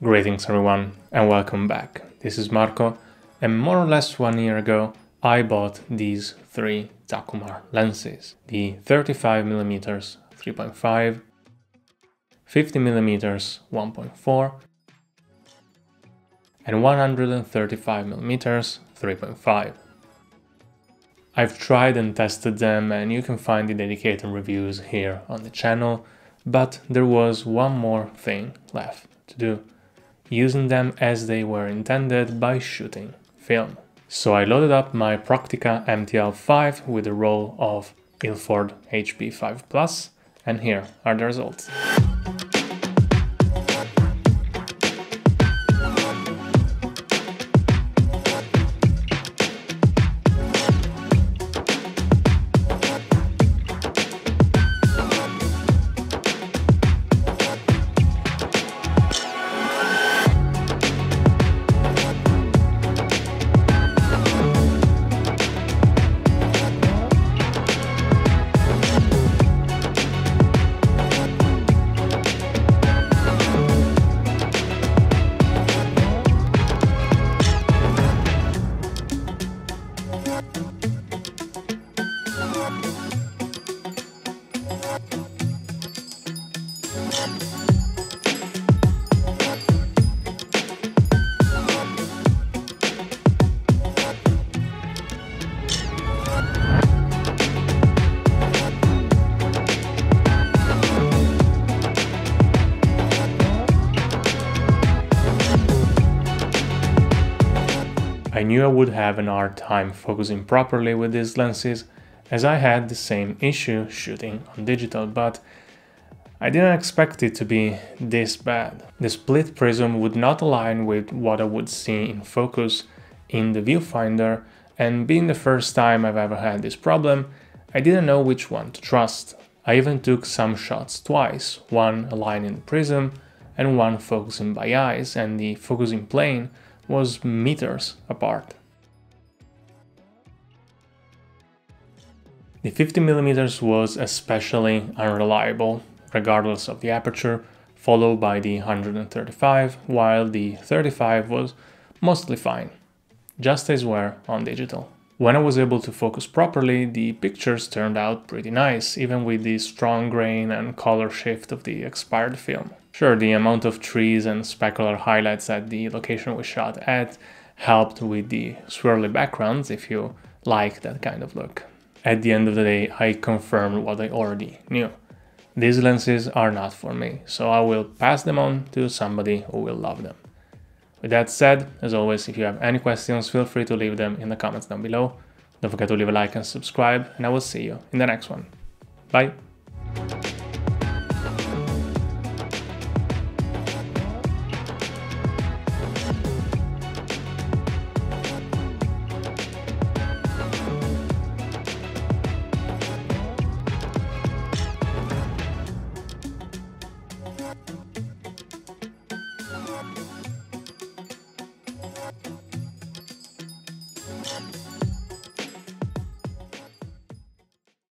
Greetings everyone and welcome back. This is Marco, and more or less 1 year ago I bought these three Takumar lenses. The 35mm 3.5, 50mm 1.4 and 135mm 3.5. I've tried and tested them and you can find the dedicated reviews here on the channel, but there was one more thing left to do. Using them as they were intended by shooting film. So I loaded up my Praktica MTL5 with a roll of Ilford HP5 Plus, and here are the results. I knew I would have an hard time focusing properly with these lenses, as I had the same issue shooting on digital, but I didn't expect it to be this bad. The split prism would not align with what I would see in focus in the viewfinder, and being the first time I've ever had this problem, I didn't know which one to trust. I even took some shots twice, one aligning the prism and one focusing by eyes, and the focusing plane was meters apart. The 50mm was especially unreliable, regardless of the aperture, followed by the 135, while the 35 was mostly fine, just as were on digital. When I was able to focus properly, the pictures turned out pretty nice, even with the strong grain and color shift of the expired film. Sure, the amount of trees and specular highlights at the location we shot at helped with the swirly backgrounds if you like that kind of look. At the end of the day, I confirmed what I already knew. These lenses are not for me, so I will pass them on to somebody who will love them. With that said, as always, if you have any questions, feel free to leave them in the comments down below. Don't forget to leave a like and subscribe, and I will see you in the next one. Bye!